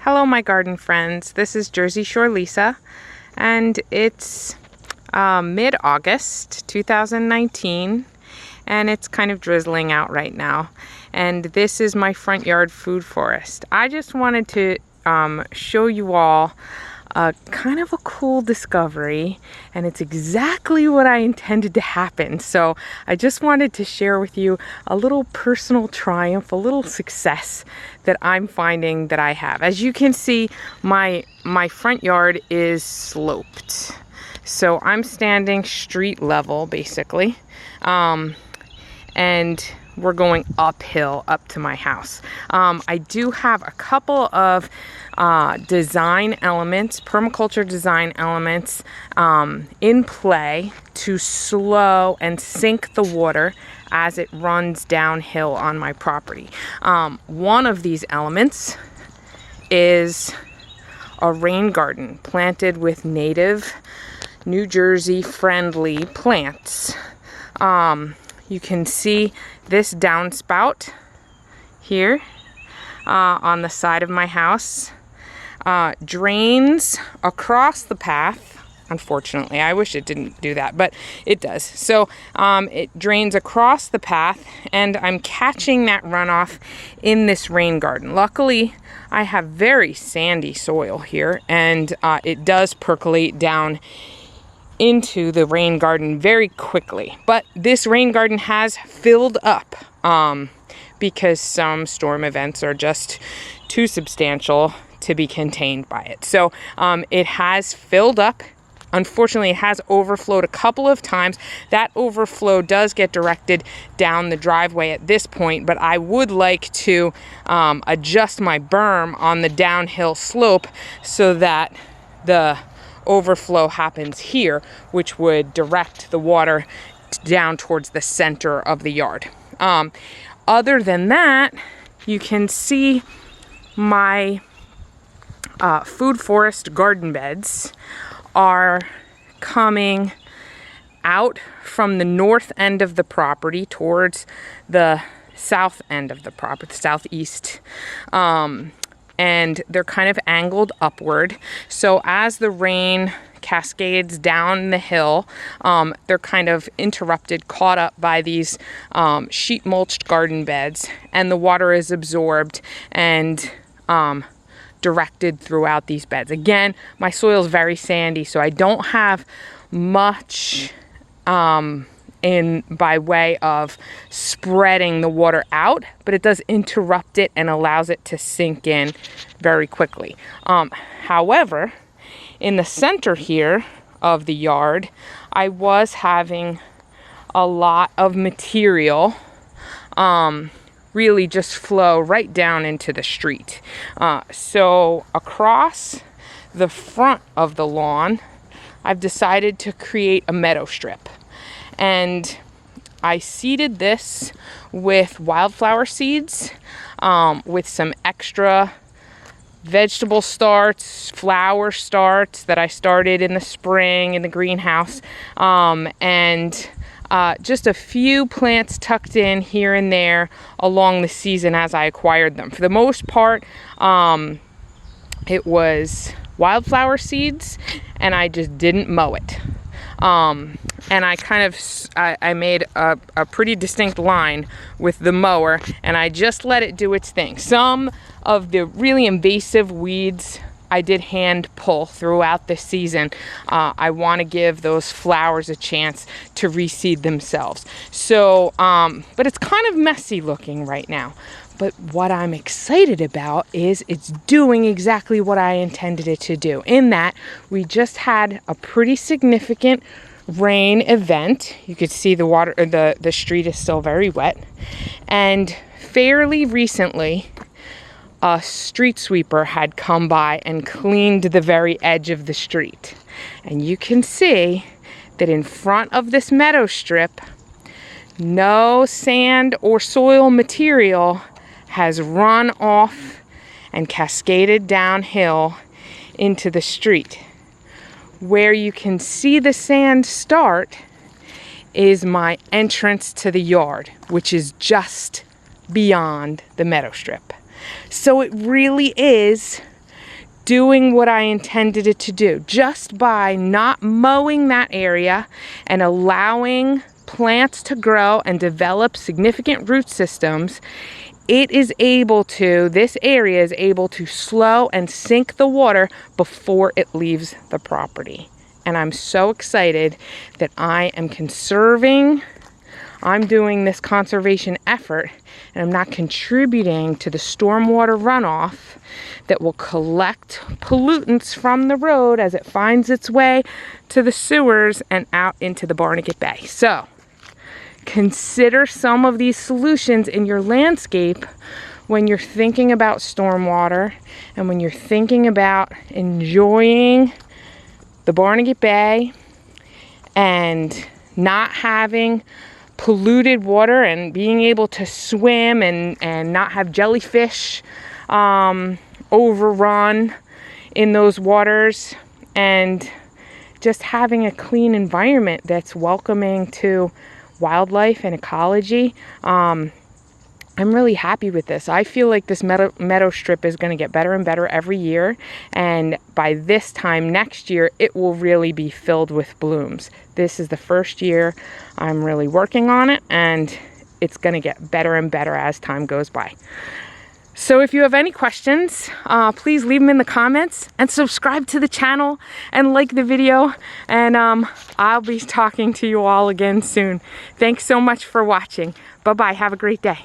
Hello, my garden friends. This is Jersey Shore Lisa, and it's mid-August 2019, and it's kind of drizzling out right now. And this is my front yard food forest. I just wanted to show you all kind of a cool discovery, and it's exactly what I intended to happen. So I just wanted to share with you a little personal triumph, a little success that I'm finding that I have. As you can see, my front yard is sloped. So I'm standing street level basically, and we're going uphill up to my house. I do have a couple of design elements, permaculture design elements in play to slow and sink the water as it runs downhill on my property. One of these elements is a rain garden planted with native New Jersey friendly plants. You can see this downspout here on the side of my house drains across the path. Unfortunately, I wish it didn't do that, but it does. So it drains across the path, and I'm catching that runoff in this rain garden. Luckily, I have very sandy soil here, and it does percolate down into the rain garden very quickly. But this rain garden has filled up because some storm events are just too substantial to be contained by it. So it has filled up. Unfortunately, it has overflowed a couple of times. That overflow does get directed down the driveway at this point, but I would like to adjust my berm on the downhill slope so that the overflow happens here, which would direct the water down towards the center of the yard. Other than that, you can see my food forest garden beds are coming out from the north end of the property towards the south end of the property, southeast. And they're kind of angled upward. So as the rain cascades down the hill, they're kind of interrupted, caught up by these sheet mulched garden beds, and the water is absorbed and directed throughout these beds. Again, my soil is very sandy, so I don't have much by way of spreading the water out, but it does interrupt it and allows it to sink in very quickly. However, in the center here of the yard, I was having a lot of material really just flow right down into the street. So across the front of the lawn, I've decided to create a meadow strip. And I seeded this with wildflower seeds, with some extra vegetable starts, flower starts that I started in the spring in the greenhouse, and just a few plants tucked in here and there along the season as I acquired them. For the most part, it was wildflower seeds, and I just didn't mow it. And I kind of, I made a pretty distinct line with the mower, and I just let it do its thing. Some of the really invasive weeds I did hand pull throughout the season. I want to give those flowers a chance to reseed themselves. So, but it's kind of messy looking right now. But what I'm excited about is it's doing exactly what I intended it to do, in that we just had a pretty significant rain event. You could see the water, the street is still very wet. And fairly recently, a street sweeper had come by and cleaned the very edge of the street. And you can see that in front of this meadow strip, no sand or soil material has run off and cascaded downhill into the street. Where you can see the sand start is my entrance to the yard, which is just beyond the meadow strip. So it really is doing what I intended it to do. Just by not mowing that area and allowing plants to grow and develop significant root systems, this area is able to slow and sink the water before it leaves the property. And I'm so excited that I am conserving. I'm doing this conservation effort, and I'm not contributing to the stormwater runoff that will collect pollutants from the road as it finds its way to the sewers and out into the Barnegat Bay. So consider some of these solutions in your landscape when you're thinking about stormwater and when you're thinking about enjoying the Barnegat Bay and not having polluted water and being able to swim and not have jellyfish overrun in those waters, and just having a clean environment that's welcoming to wildlife and ecology. I'm really happy with this. I feel like this meadow strip is going to get better and better every year, and by this time next year it will really be filled with blooms. This is the first year I'm really working on it, and it's going to get better and better as time goes by. So if you have any questions, please leave them in the comments and subscribe to the channel and like the video, and I'll be talking to you all again soon. Thanks so much for watching. Bye-bye. Have a great day.